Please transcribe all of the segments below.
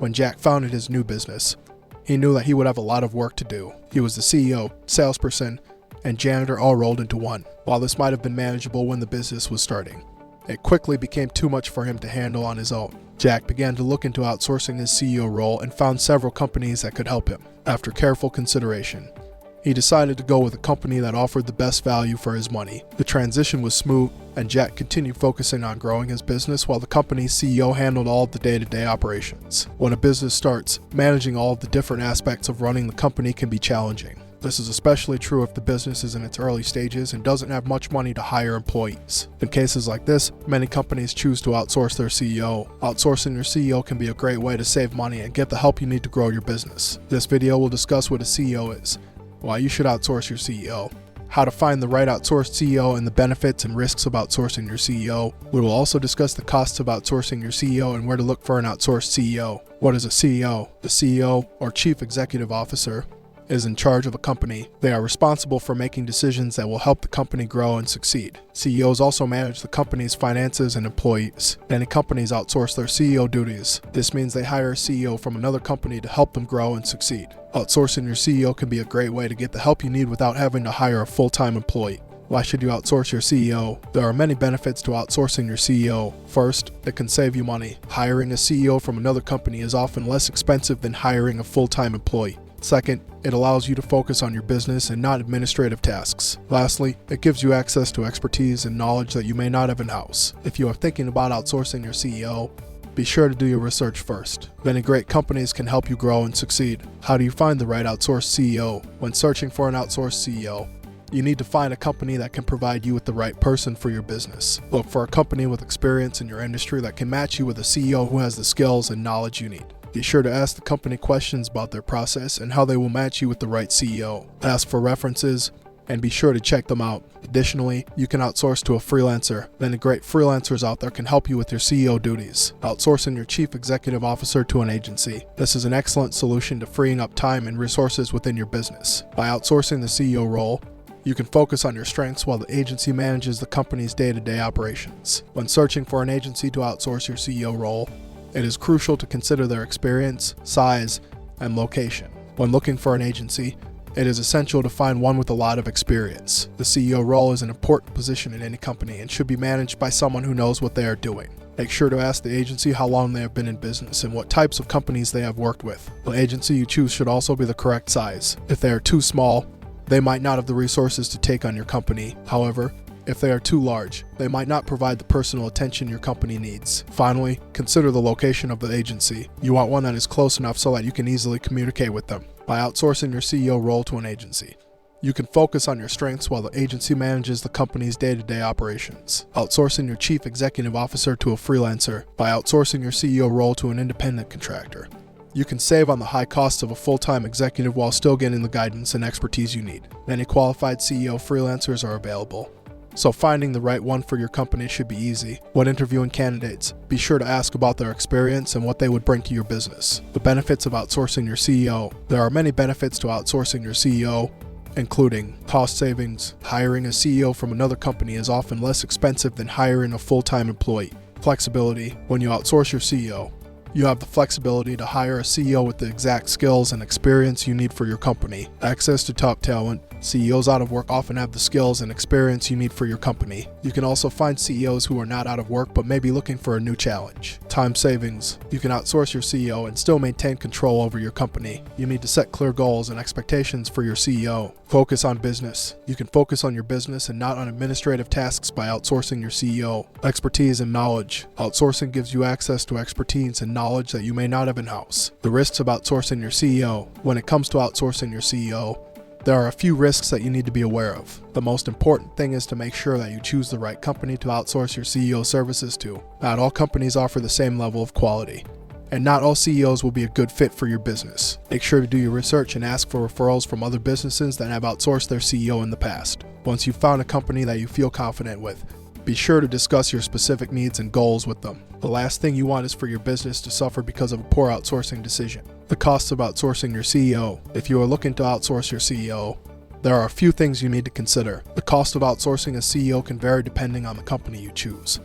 When Jack founded his new business, he knew that he would have a lot of work to do. He was the CEO, salesperson, and janitor all rolled into one. While this might have been manageable when the business was starting, it quickly became too much for him to handle on his own. Jack began to look into outsourcing his CEO role and found several companies that could help him. After careful consideration, he decided to go with a company that offered the best value for his money. The transition was smooth, and Jack continued focusing on growing his business while the company's CEO handled all of the day-to-day operations. When a business starts, managing all of the different aspects of running the company can be challenging. This is especially true if the business is in its early stages and doesn't have much money to hire employees. In cases like this, many companies choose to outsource their CEO. Outsourcing your CEO can be a great way to save money and get the help you need to grow your business. This video will discuss what a CEO is, why you should outsource your CEO, how to find the right outsourced CEO, and the benefits and risks of outsourcing your CEO. We will also discuss the costs of outsourcing your CEO and where to look for an outsourced CEO. What is a CEO? The CEO, or Chief Executive Officer, is in charge of a company. They are responsible for making decisions that will help the company grow and succeed. CEOs also manage the company's finances and employees. Many companies outsource their CEO duties. This means they hire a CEO from another company to help them grow and succeed. Outsourcing your CEO can be a great way to get the help you need without having to hire a full-time employee. Why should you outsource your CEO? There are many benefits to outsourcing your CEO. First, it can save you money. Hiring a CEO from another company is often less expensive than hiring a full-time employee. Second, it allows you to focus on your business and not administrative tasks. Lastly, it gives you access to expertise and knowledge that you may not have in-house. If you are thinking about outsourcing your CEO, be sure to do your research first. Many great companies can help you grow and succeed. How do you find the right outsourced CEO? When searching for an outsourced CEO, you need to find a company that can provide you with the right person for your business. Look for a company with experience in your industry that can match you with a CEO who has the skills and knowledge you need. Be sure to ask the company questions about their process and how they will match you with the right CEO. Ask for references and be sure to check them out. Additionally, you can outsource to a freelancer. Many great freelancers out there can help you with your CEO duties. Outsourcing your Chief Executive Officer to an agency. This is an excellent solution to freeing up time and resources within your business. By outsourcing the CEO role, you can focus on your strengths while the agency manages the company's day-to-day operations. When searching for an agency to outsource your CEO role, it is crucial to consider their experience, size, and location. When looking for an agency, it is essential to find one with a lot of experience. The CEO role is an important position in any company and should be managed by someone who knows what they are doing. Make sure to ask the agency how long they have been in business and what types of companies they have worked with. The agency you choose should also be the correct size. If they are too small, they might not have the resources to take on your company. However, if they are too large, they might not provide the personal attention your company needs. Finally, consider the location of the agency. You want one that is close enough so that you can easily communicate with them. By outsourcing your CEO role to an agency, you can focus on your strengths while the agency manages the company's day-to-day operations. Outsourcing your Chief Executive Officer to a freelancer. By outsourcing your CEO role to an independent contractor, you can save on the high costs of a full-time executive while still getting the guidance and expertise you need. Many qualified CEO freelancers are available, so finding the right one for your company should be easy. When interviewing candidates, be sure to ask about their experience and what they would bring to your business. The benefits of outsourcing your CEO. There are many benefits to outsourcing your CEO, including cost savings. Hiring a CEO from another company is often less expensive than hiring a full-time employee. Flexibility. When you outsource your CEO, you have the flexibility to hire a CEO with the exact skills and experience you need for your company. Access to top talent. CEOs out of work often have the skills and experience you need for your company. You can also find CEOs who are not out of work but may be looking for a new challenge. Time savings. You can outsource your CEO and still maintain control over your company. You need to set clear goals and expectations for your CEO. Focus on business. You can focus on your business and not on administrative tasks by outsourcing your CEO. Expertise and knowledge. Outsourcing gives you access to expertise and knowledge that you may not have in-house. The risks of outsourcing your CEO. When it comes to outsourcing your CEO, there are a few risks that you need to be aware of. The most important thing is to make sure that you choose the right company to outsource your CEO services to. Not all companies offer the same level of quality, and not all CEOs will be a good fit for your business. Make sure to do your research and ask for referrals from other businesses that have outsourced their CEO in the past. Once you've found a company that you feel confident with, be sure to discuss your specific needs and goals with them. The last thing you want is for your business to suffer because of a poor outsourcing decision. The costs of outsourcing your CEO. If you are looking to outsource your CEO, there are a few things you need to consider. The cost of outsourcing a CEO can vary depending on the company you choose,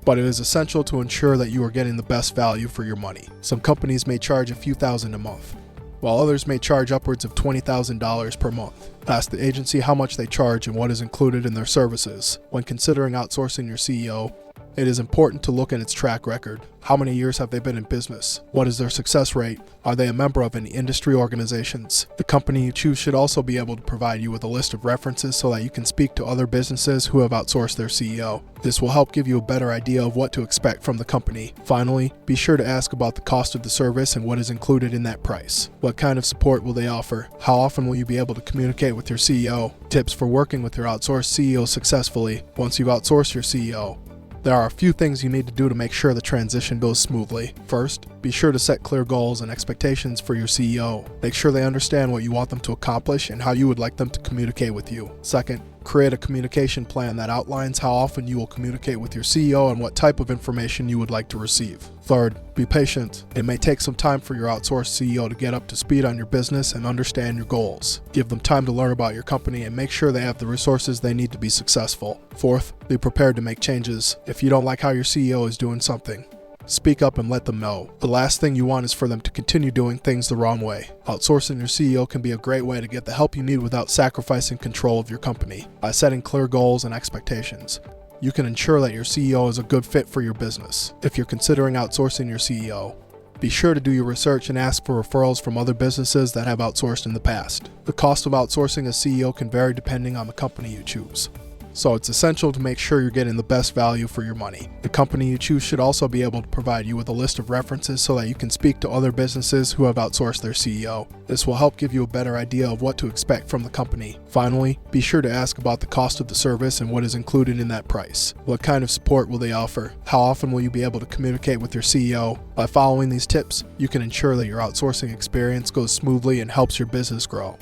but it is essential to ensure that you are getting the best value for your money. Some companies may charge a few thousand a month, while others may charge upwards of $20,000 per month. Ask the agency how much they charge and what is included in their services. When considering outsourcing your CEO, it is important to look at its track record. How many years have they been in business? What is their success rate? Are they a member of any industry organizations? The company you choose should also be able to provide you with a list of references so that you can speak to other businesses who have outsourced their CEO. This will help give you a better idea of what to expect from the company. Finally, be sure to ask about the cost of the service and what is included in that price. What kind of support will they offer? How often will you be able to communicate with your CEO? Tips for working with your outsourced CEO successfully once you've outsourced your CEO. There are a few things you need to do to make sure the transition goes smoothly. First, be sure to set clear goals and expectations for your CEO. Make sure they understand what you want them to accomplish and how you would like them to communicate with you. Second, create a communication plan that outlines how often you will communicate with your CEO and what type of information you would like to receive. Third, be patient. It may take some time for your outsourced CEO to get up to speed on your business and understand your goals. Give them time to learn about your company and make sure they have the resources they need to be successful. Fourth, be prepared to make changes. If you don't like how your CEO is doing something, speak up and let them know. The last thing you want is for them to continue doing things the wrong way. Outsourcing your CEO can be a great way to get the help you need without sacrificing control of your company. By setting clear goals and expectations, you can ensure that your CEO is a good fit for your business. If you're considering outsourcing your CEO, be sure to do your research and ask for referrals from other businesses that have outsourced in the past. The cost of outsourcing a CEO can vary depending on the company you choose, so it's essential to make sure you're getting the best value for your money. The company you choose should also be able to provide you with a list of references so that you can speak to other businesses who have outsourced their CEO. This will help give you a better idea of what to expect from the company. Finally, be sure to ask about the cost of the service and what is included in that price. What kind of support will they offer? How often will you be able to communicate with your CEO? By following these tips, you can ensure that your outsourcing experience goes smoothly and helps your business grow.